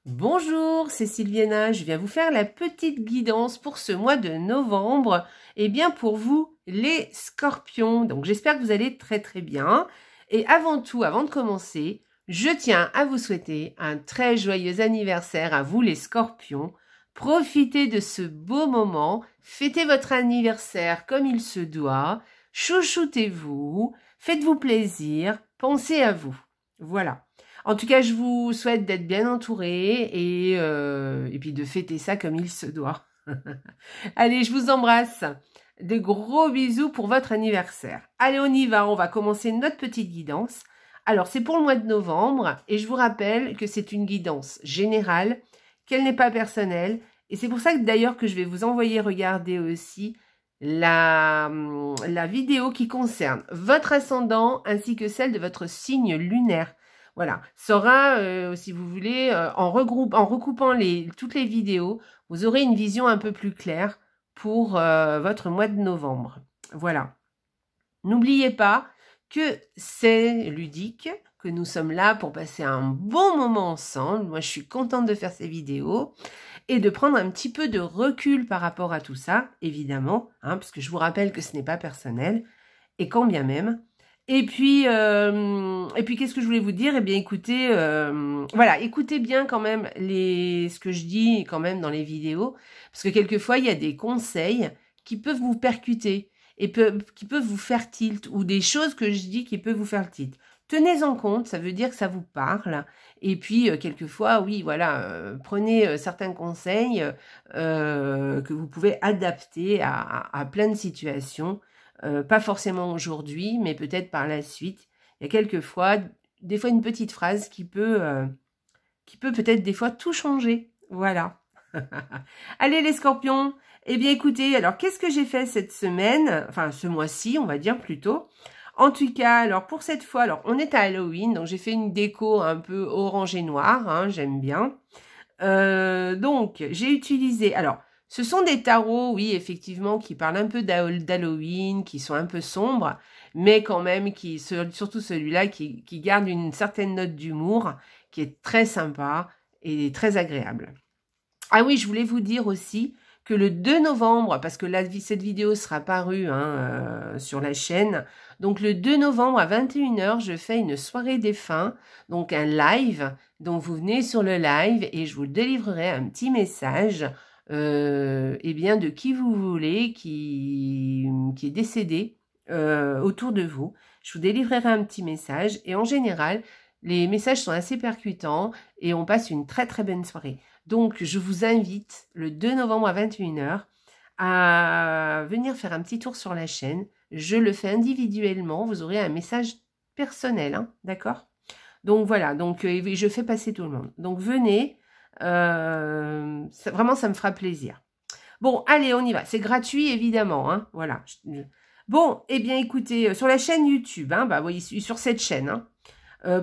Bonjour, c'est Sylviana, je viens vous faire la petite guidance pour ce mois de novembre. Et bien pour vous, les scorpions. Donc j'espère que vous allez très bien. Et avant tout, avant de commencer, je tiens à vous souhaiter un très joyeux anniversaire à vous les scorpions. Profitez de ce beau moment, fêtez votre anniversaire comme il se doit, chouchoutez-vous, faites-vous plaisir, pensez à vous. Voilà. En tout cas, je vous souhaite d'être bien entourés et puis de fêter ça comme il se doit. Allez, je vous embrasse. De gros bisous pour votre anniversaire. Allez, on y va. On va commencer notre petite guidance. Alors, c'est pour le mois de novembre et je vous rappelle que c'est une guidance générale, qu'elle n'est pas personnelle. Et c'est pour ça que d'ailleurs que je vais vous envoyer regarder aussi la vidéo qui concerne votre ascendant ainsi que celle de votre signe lunaire. Voilà, ça aura, si vous voulez, en recoupant toutes les vidéos, vous aurez une vision un peu plus claire pour votre mois de novembre. Voilà. N'oubliez pas que c'est ludique, que nous sommes là pour passer un bon moment ensemble. Moi, je suis contente de faire ces vidéos et de prendre un petit peu de recul par rapport à tout ça, évidemment, hein, parce que je vous rappelle que ce n'est pas personnel, et quand bien même. Et puis qu'est-ce que je voulais vous dire? Eh bien, écoutez, voilà, écoutez bien quand même ce que je dis quand même dans les vidéos, parce que quelquefois, il y a des conseils qui peuvent vous percuter et qui peuvent vous faire tilt, ou des choses que je dis qui peuvent vous faire tilt. Tenez-en compte, ça veut dire que ça vous parle. Et puis, quelquefois, oui, voilà, prenez certains conseils que vous pouvez adapter à plein de situations. Pas forcément aujourd'hui, mais peut-être par la suite. Il y a quelquefois, des fois une petite phrase qui peut peut-être des fois tout changer. Voilà. Allez les scorpions. Eh bien écoutez, alors qu'est-ce que j'ai fait cette semaine? Enfin ce mois-ci, on va dire plutôt. En tout cas, alors pour cette fois, alors on est à Halloween, donc j'ai fait une déco un peu orange et noir, hein, j'aime bien. Donc j'ai utilisé, alors ce sont des tarots, oui, effectivement, qui parlent un peu d'Halloween, qui sont un peu sombres, mais quand même, surtout celui-là, qui garde une certaine note d'humour, qui est très sympa et très agréable. Ah oui, je voulais vous dire aussi que le 2 novembre, parce que cette vidéo sera parue sur la chaîne, donc le 2 novembre à 21h, je fais une soirée défunt, donc un live, donc vous venez sur le live et je vous délivrerai un petit message eh bien de qui vous voulez, qui est décédé autour de vous. Je vous délivrerai un petit message et en général, les messages sont assez percutants et on passe une très bonne soirée. Donc, je vous invite le 2 novembre à 21h à venir faire un petit tour sur la chaîne. Je le fais individuellement, vous aurez un message personnel, hein, d'accord? Donc voilà, donc je fais passer tout le monde. Donc venez, vraiment ça me fera plaisir. Bon, allez, on y va. C'est gratuit, évidemment, hein, voilà. Bon, eh bien, écoutez, sur la chaîne YouTube, hein, bah, oui, sur cette chaîne, hein,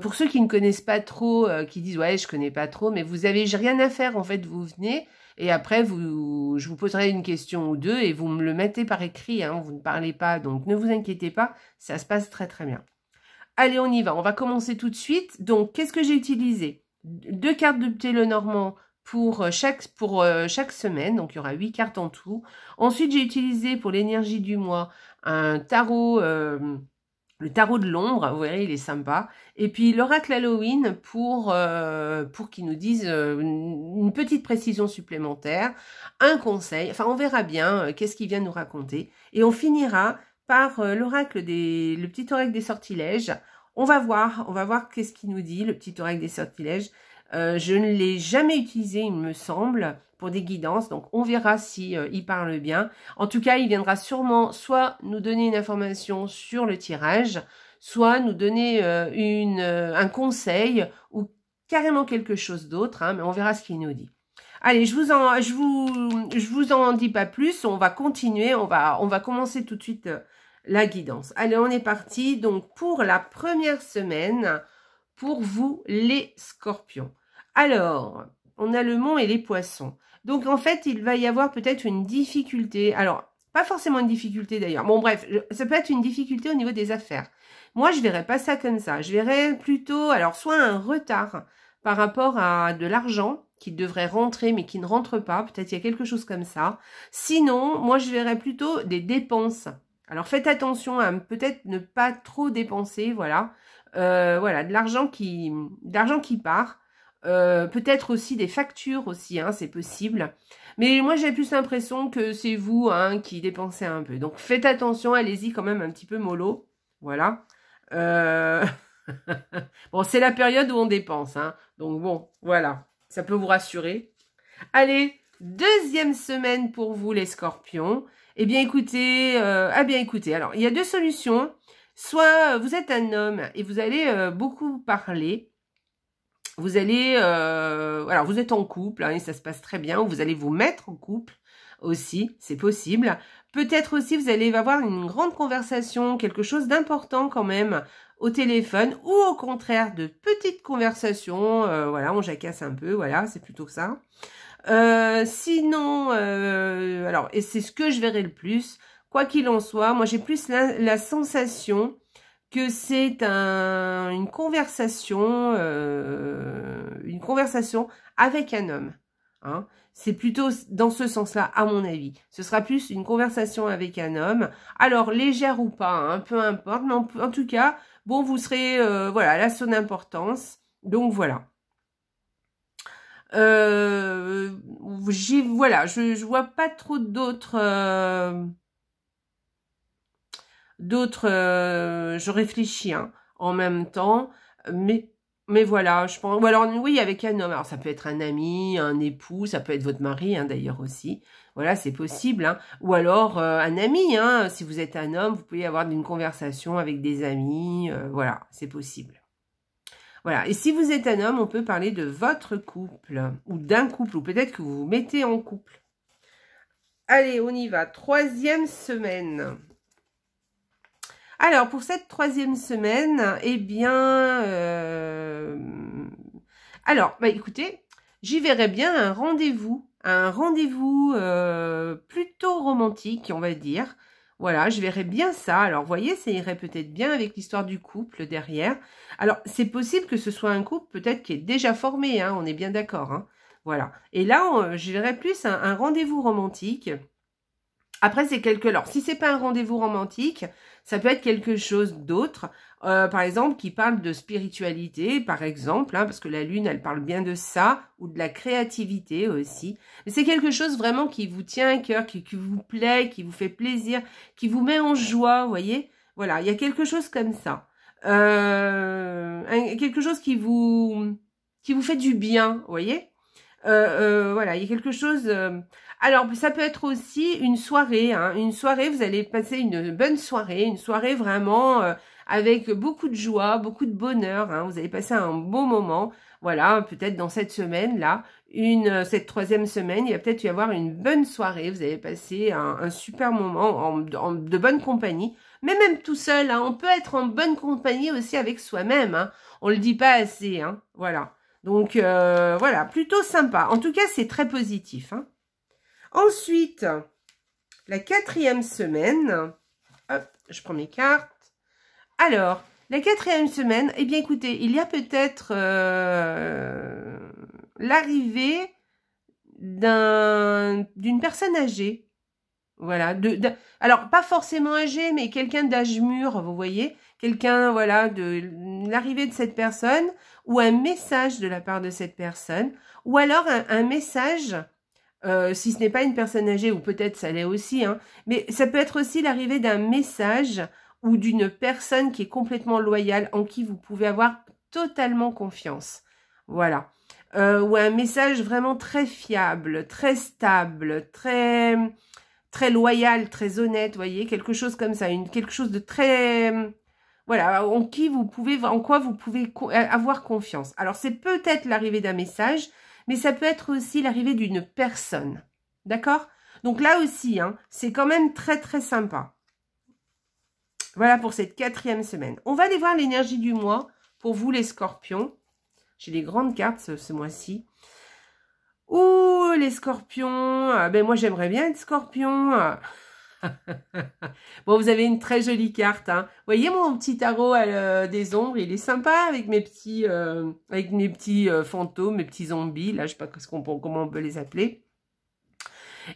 pour ceux qui ne connaissent pas trop, qui disent « Ouais, je connais pas trop », mais vous avez rien à faire, en fait, vous venez, et après, je vous poserai une question ou deux, et vous me le mettez par écrit, hein, vous ne parlez pas, donc ne vous inquiétez pas, ça se passe très bien. Allez, on y va, on va commencer tout de suite. Donc, qu'est-ce que j'ai utilisé? 2 cartes de Télénormand pour chaque semaine, donc il y aura 8 cartes en tout. Ensuite, j'ai utilisé pour l'énergie du mois un tarot... le tarot de l'ombre, vous verrez, il est sympa. Et puis l'oracle Halloween pour qu'il nous dise une petite précision supplémentaire, un conseil. Enfin, on verra bien qu'est-ce qu'il vient nous raconter. Et on finira par le petit oracle des sortilèges. On va voir qu'est-ce qu'il nous dit, le petit oracle des sortilèges. Je ne l'ai jamais utilisé, il me semble, pour des guidances, donc on verra si il parle bien. En tout cas, il viendra sûrement soit nous donner une information sur le tirage, soit nous donner un conseil ou carrément quelque chose d'autre, hein, mais on verra ce qu'il nous dit. Allez, je vous en dis pas plus, on va continuer, on va commencer tout de suite la guidance. Allez, on est parti. Donc pour la première semaine, pour vous les scorpions. Alors, on a le mont et les poissons. Donc, en fait, il va y avoir peut-être une difficulté. Alors, pas forcément une difficulté d'ailleurs. Bon, bref, ça peut être une difficulté au niveau des affaires. Moi, je verrais pas ça comme ça. Je verrais plutôt, alors, soit un retard par rapport à de l'argent, qui devrait rentrer mais qui ne rentre pas. Peut-être il y a quelque chose comme ça. Sinon, moi je verrais plutôt des dépenses. Alors faites attention à peut-être ne pas trop dépenser, voilà. Voilà, de l'argent qui part. Peut-être aussi des factures aussi, hein, c'est possible. Mais moi j'ai plus l'impression que c'est vous hein, qui dépensez un peu. Donc faites attention, allez-y quand même un petit peu mollo. Voilà. Bon, c'est la période où on dépense, hein. Donc bon, voilà, ça peut vous rassurer. Allez, deuxième semaine pour vous les scorpions. Eh bien écoutez, alors il y a deux solutions. Soit vous êtes un homme et vous allez beaucoup parler. Vous allez, alors vous êtes en couple hein, et ça se passe très bien. Ou vous allez vous mettre en couple aussi, c'est possible. Peut-être aussi vous allez avoir une grande conversation, quelque chose d'important quand même au téléphone. Ou au contraire de petites conversations, voilà, on jacasse un peu, voilà, c'est plutôt ça. Sinon, alors, et c'est ce que je verrai le plus, quoi qu'il en soit, moi j'ai plus la sensation que c'est une conversation avec un homme. Hein. C'est plutôt dans ce sens-là, à mon avis. Ce sera plus une conversation avec un homme. Alors, légère ou pas, hein, peu importe, mais en tout cas, bon, vous serez, voilà, à son importance. Donc, voilà. Voilà, je vois pas trop d'autres je réfléchis hein, en même temps, mais voilà, je pense, ou alors oui avec un homme, alors ça peut être un ami, un époux, ça peut être votre mari hein, d'ailleurs aussi, voilà c'est possible, hein. Ou alors un ami, hein, si vous êtes un homme, vous pouvez avoir une conversation avec des amis, voilà c'est possible. Voilà, et si vous êtes un homme, on peut parler de votre couple, ou d'un couple, ou peut-être que vous vous mettez en couple. Allez, on y va, troisième semaine. Alors, pour cette troisième semaine, eh bien... alors, bah écoutez, j'y verrais bien un rendez-vous plutôt romantique, on va dire. Voilà, je verrais bien ça. Alors, vous voyez, ça irait peut-être bien avec l'histoire du couple derrière. Alors, c'est possible que ce soit un couple peut-être qui est déjà formé, hein, on est bien d'accord. Hein, voilà. Et là, je verrais plus un rendez-vous romantique. Après, c'est alors, si c'est pas un rendez-vous romantique, ça peut être quelque chose d'autre. Par exemple, qui parle de spiritualité, par exemple, hein, parce que la lune, elle parle bien de ça, ou de la créativité aussi. Mais c'est quelque chose vraiment qui vous tient à cœur, qui vous plaît, qui vous fait plaisir, qui vous met en joie, vous voyez. Voilà, il y a quelque chose comme ça. Quelque chose qui vous fait du bien, vous voyez. Voilà, il y a quelque chose... Alors, ça peut être aussi une soirée. Hein, une soirée, vous allez passer une bonne soirée. Une soirée vraiment avec beaucoup de joie, beaucoup de bonheur. Hein, vous allez passer un beau moment. Voilà, peut-être dans cette semaine-là, cette troisième semaine, il va peut-être y avoir une bonne soirée. Vous allez passer un super moment de bonne compagnie. Mais même tout seul, hein, on peut être en bonne compagnie aussi avec soi-même. Hein, on le dit pas assez. Hein, voilà. Donc, voilà, plutôt sympa. En tout cas, c'est très positif. Hein. Ensuite, la quatrième semaine. Hop, je prends mes cartes. Alors, la quatrième semaine, eh bien, écoutez, il y a peut-être l'arrivée d'une personne âgée. Voilà. Alors, pas forcément âgée, mais quelqu'un d'âge mûr, vous voyez. Quelqu'un, voilà, de l'arrivée de cette personne, ou un message de la part de cette personne, ou alors un message, si ce n'est pas une personne âgée, ou peut-être ça l'est aussi, hein, mais ça peut être aussi l'arrivée d'un message ou d'une personne qui est complètement loyale, en qui vous pouvez avoir totalement confiance. Voilà. Ou un message vraiment très fiable, très stable, très loyal, très honnête, vous voyez, quelque chose comme ça, quelque chose de très... Voilà, en quoi vous pouvez avoir confiance. Alors, c'est peut-être l'arrivée d'un message, mais ça peut être aussi l'arrivée d'une personne. D'accord? Donc là aussi, hein, c'est quand même très, très sympa. Voilà pour cette quatrième semaine. On va aller voir l'énergie du mois pour vous, les scorpions. J'ai des grandes cartes ce mois-ci. Ouh, les scorpions. Ben moi, j'aimerais bien être scorpion. Bon, vous avez une très jolie carte. Hein. Vous voyez mon petit tarot des ombres, il est sympa avec mes petits, fantômes, mes petits zombies. Là, je sais pas comment on peut les appeler.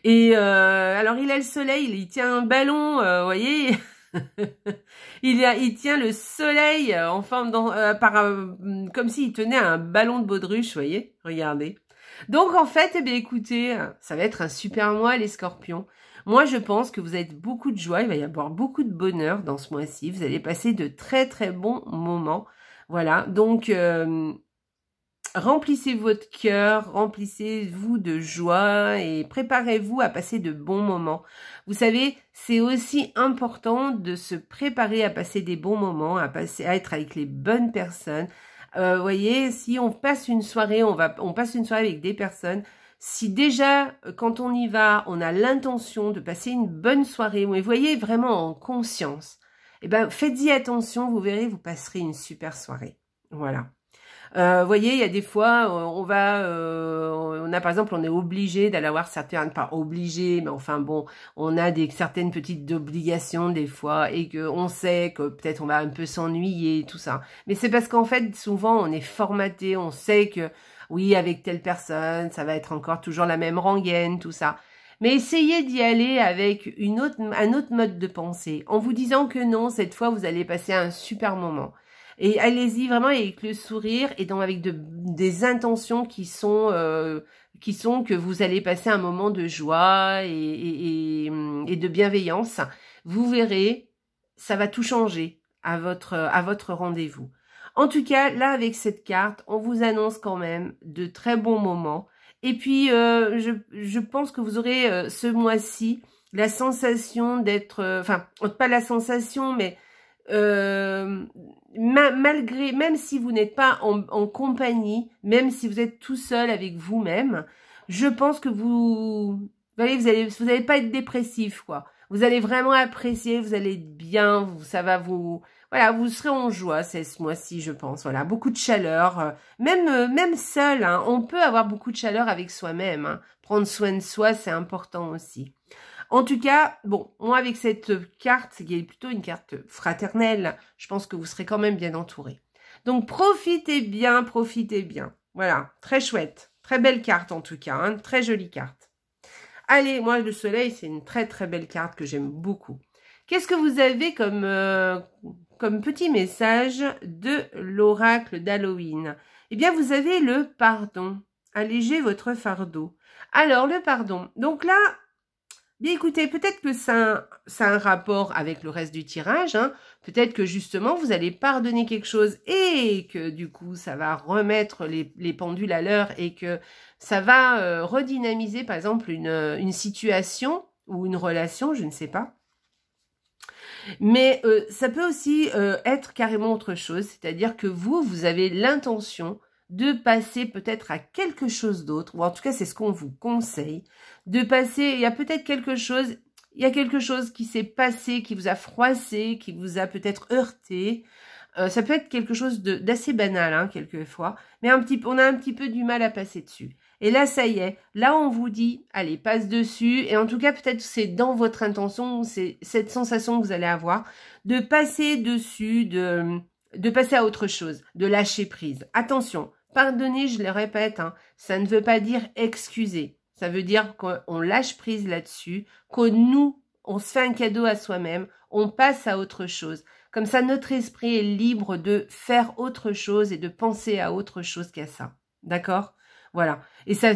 Et alors, il a le soleil, il tient un ballon, vous voyez. il tient le soleil en forme comme s'il tenait un ballon de baudruche, vous voyez. Regardez. Donc, en fait, eh bien, écoutez, ça va être un super mois, les scorpions. Moi, je pense que vous avez beaucoup de joie, il va y avoir beaucoup de bonheur dans ce mois-ci. Vous allez passer de très, très bons moments. Voilà, donc, remplissez votre cœur, remplissez-vous de joie et préparez-vous à passer de bons moments. Vous savez, c'est aussi important de se préparer à passer des bons moments, à être avec les bonnes personnes. Vous voyez, si on passe une soirée, on passe une soirée avec des personnes. Si déjà, quand on y va, on a l'intention de passer une bonne soirée, vous voyez, vraiment en conscience, eh ben, faites-y attention, vous verrez, vous passerez une super soirée. Voilà. Vous voyez, il y a des fois, on a par exemple, on est obligé d'aller avoir certaines, pas obligé, mais enfin bon, on a certaines petites obligations des fois et que on sait que peut-être on va un peu s'ennuyer, tout ça. Mais c'est parce qu'en fait, souvent, on est formaté, on sait que oui, avec telle personne, ça va être encore toujours la même rengaine, tout ça. Mais essayez d'y aller avec un autre mode de pensée, en vous disant que non, cette fois, vous allez passer un super moment. Et allez-y vraiment avec le sourire et donc avec des intentions qui sont que vous allez passer un moment de joie et de bienveillance. Vous verrez, ça va tout changer à votre rendez-vous. En tout cas, là, avec cette carte, on vous annonce quand même de très bons moments. Et puis, je pense que vous aurez ce mois-ci la sensation d'être... Enfin, pas la sensation, mais... même si vous n'êtes pas en compagnie, même si vous êtes tout seul avec vous-même, je pense que vous allez pas être dépressif, quoi. Vous allez vraiment apprécier, vous allez être bien, voilà, vous serez en joie, c'est ce mois-ci, je pense. Voilà, beaucoup de chaleur, même seul, hein, on peut avoir beaucoup de chaleur avec soi-même. Hein. Prendre soin de soi, c'est important aussi. En tout cas, bon, moi avec cette carte, qui est plutôt une carte fraternelle, je pense que vous serez quand même bien entouré. Donc profitez bien, profitez bien. Voilà, très chouette, très belle carte en tout cas, hein, très jolie carte. Allez, moi le soleil, c'est une très très belle carte que j'aime beaucoup. Qu'est-ce que vous avez comme petit message de l'oracle d'Halloween? Eh bien, vous avez le pardon. Allégez votre fardeau. Alors, le pardon. Donc là, bien écoutez, peut-être que ça a un rapport avec le reste du tirage. Hein. Peut-être que justement, vous allez pardonner quelque chose et que du coup, ça va remettre les pendules à l'heure et que ça va redynamiser, par exemple, une situation ou une relation, je ne sais pas. Mais ça peut aussi être carrément autre chose, c'est-à-dire que vous avez l'intention de passer peut-être à quelque chose d'autre, ou en tout cas c'est ce qu'on vous conseille, de passer, il y a quelque chose qui s'est passé, qui vous a froissé, qui vous a peut-être heurté, ça peut être quelque chose d'assez banal, hein, quelquefois, mais on a un petit peu du mal à passer dessus. Et là, ça y est, là on vous dit, allez, passe dessus, et en tout cas peut-être c'est dans votre intention, c'est cette sensation que vous allez avoir, de passer dessus, de passer à autre chose, de lâcher prise. Attention, pardonner, je le répète, hein, ça ne veut pas dire excuser, ça veut dire qu'on lâche prise là-dessus, on se fait un cadeau à soi-même, on passe à autre chose. Comme ça, notre esprit est libre de faire autre chose et de penser à autre chose qu'à ça. D'accord ? Voilà. Et ça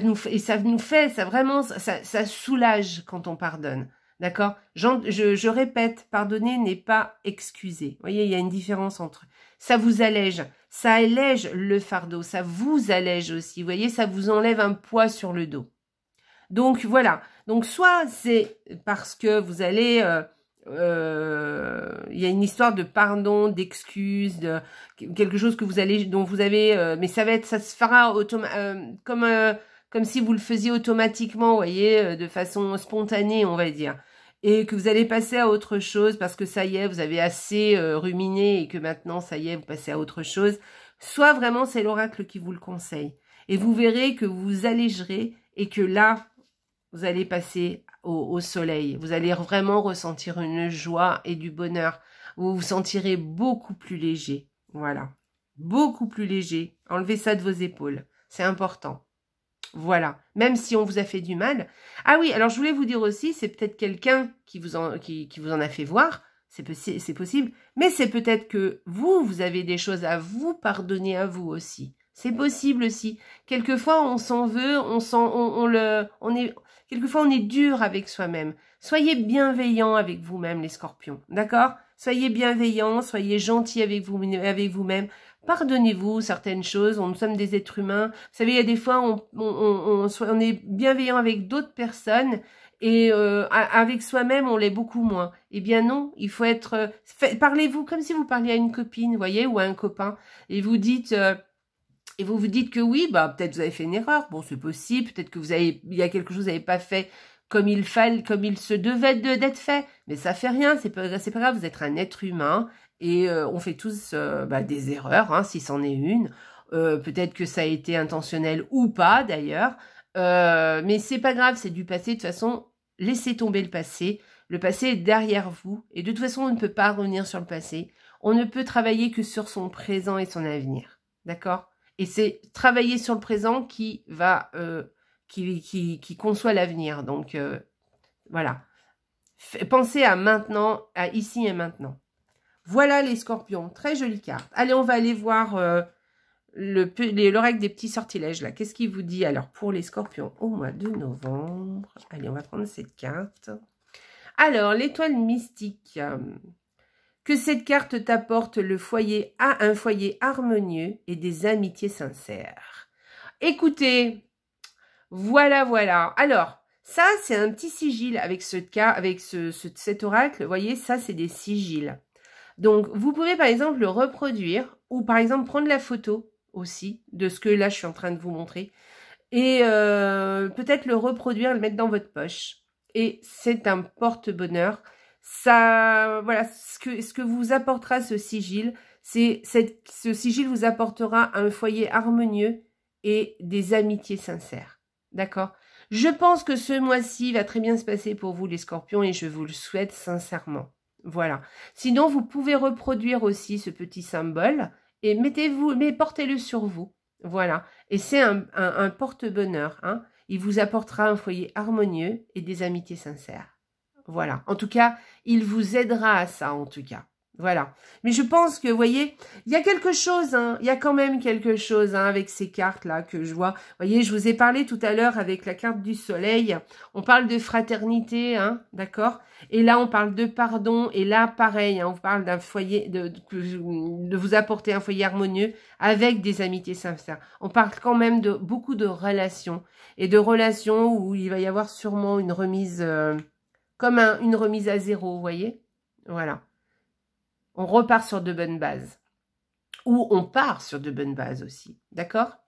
soulage quand on pardonne. D'accord ? Je répète, pardonner n'est pas excuser. Vous voyez, il y a une différence entre... Ça vous allège. Ça allège le fardeau. Ça vous allège aussi. Vous voyez, ça vous enlève un poids sur le dos. Donc, voilà. Donc, soit c'est parce que vous allez... il y a une histoire de pardon, d'excuse, de quelque chose que dont vous avez, mais ça se fera comme si vous le faisiez automatiquement, vous voyez, de façon spontanée, on va dire, et que vous allez passer à autre chose parce que ça y est, vous avez assez ruminé et que maintenant ça y est, vous passez à autre chose. Soit vraiment c'est l'oracle qui vous le conseille, et vous verrez que vous vous allégerez et que là vous allez passer au soleil. Vous allez vraiment ressentir une joie et du bonheur. Vous vous sentirez beaucoup plus léger. Voilà. Beaucoup plus léger. Enlevez ça de vos épaules. C'est important. Voilà. Même si on vous a fait du mal. Ah oui, alors je voulais vous dire aussi, c'est peut-être quelqu'un qui vous en a fait voir. C'est possible. Mais c'est peut-être que vous avez des choses à vous pardonner à vous aussi. C'est possible aussi. Quelquefois, on s'en veut, quelquefois, on est dur avec soi-même. Soyez bienveillants avec vous-même, les scorpions. D'accord? Soyez bienveillants, soyez gentils avec vous-même. Pardonnez-vous certaines choses. Nous sommes des êtres humains. Vous savez, il y a des fois, on est bienveillant avec d'autres personnes et avec soi-même, on l'est beaucoup moins. Eh bien non, il faut être... parlez-vous comme si vous parliez à une copine, vous voyez, ou à un copain. Et vous dites... Et vous vous dites que oui, bah peut-être vous avez fait une erreur. Bon, c'est possible. Peut-être que il y a quelque chose que vous n'avez pas fait comme il se devait d'être fait. Mais ça fait rien. C'est pas grave. Vous êtes un être humain et on fait tous des erreurs, hein, si c'en est une. Peut-être que ça a été intentionnel ou pas d'ailleurs. Mais c'est pas grave. C'est du passé. De toute façon, laissez tomber le passé. Le passé est derrière vous. Et de toute façon, on ne peut pas revenir sur le passé. On ne peut travailler que sur son présent et son avenir. D'accord ? Et c'est travailler sur le présent qui va, qui conçoit l'avenir. Donc, voilà. Pensez à maintenant, à ici et maintenant. Voilà les scorpions. Très jolie carte. Allez, on va aller voir l'oracle des petits sortilèges, là. Qu'est-ce qu'il vous dit, alors, pour les scorpions au mois de novembre? Allez, on va prendre cette carte. Alors, l'étoile mystique... que cette carte t'apporte un foyer harmonieux et des amitiés sincères. Écoutez, voilà. Alors, ça, c'est un petit sigil avec cet oracle. Vous voyez, ça, c'est des sigils. Donc, vous pouvez, par exemple, le reproduire ou, par exemple, prendre la photo aussi de ce que là, je suis en train de vous montrer. Et peut-être le reproduire, le mettre dans votre poche. Et c'est un porte-bonheur. Ça, voilà, ce que vous apportera ce sigil, ce sigil vous apportera un foyer harmonieux et des amitiés sincères. D'accord? Je pense que ce mois-ci va très bien se passer pour vous, les scorpions, et je vous le souhaite sincèrement. Voilà. Sinon, vous pouvez reproduire aussi ce petit symbole et portez-le sur vous. Voilà. Et c'est un porte-bonheur, hein. Il vous apportera un foyer harmonieux et des amitiés sincères. Voilà. En tout cas, il vous aidera à ça, en tout cas. Voilà. Mais je pense que, vous voyez, il y a quelque chose, hein. Il y a quand même quelque chose, hein, avec ces cartes-là que je vois. Vous voyez, je vous ai parlé tout à l'heure avec la carte du soleil. On parle de fraternité, hein, d'accord? Et là, on parle de pardon. Et là, pareil, hein, on parle d'un foyer, de vous apporter un foyer harmonieux avec des amitiés sincères. On parle quand même de beaucoup de relations. Et de relations où il va y avoir sûrement une remise... comme une remise à zéro, vous voyez? Voilà. On repart sur de bonnes bases. Ou on part sur de bonnes bases aussi. D'accord?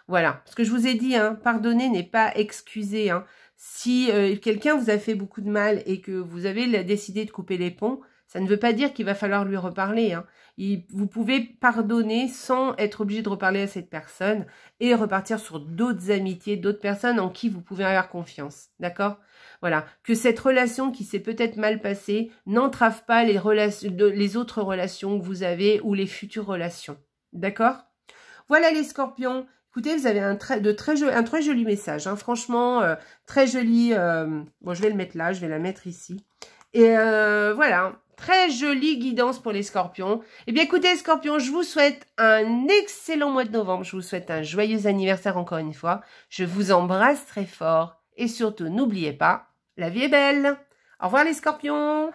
Voilà. Ce que je vous ai dit, hein, pardonner n'est pas excuser. Hein. Si quelqu'un vous a fait beaucoup de mal et que vous avez décidé de couper les ponts, ça ne veut pas dire qu'il va falloir lui reparler. Hein. Vous pouvez pardonner sans être obligé de reparler à cette personne et repartir sur d'autres amitiés, d'autres personnes en qui vous pouvez avoir confiance. D'accord? Voilà. Que cette relation qui s'est peut-être mal passée n'entrave pas les autres relations que vous avez ou les futures relations. D'accord? Voilà les scorpions. Écoutez, vous avez un très joli message. Hein. Franchement, très joli. Bon, je vais le mettre là, je vais la mettre ici. Et voilà. Très jolie guidance pour les scorpions. Eh bien, écoutez, scorpions, je vous souhaite un excellent mois de novembre. Je vous souhaite un joyeux anniversaire encore une fois. Je vous embrasse très fort. Et surtout, n'oubliez pas, la vie est belle. Au revoir les scorpions.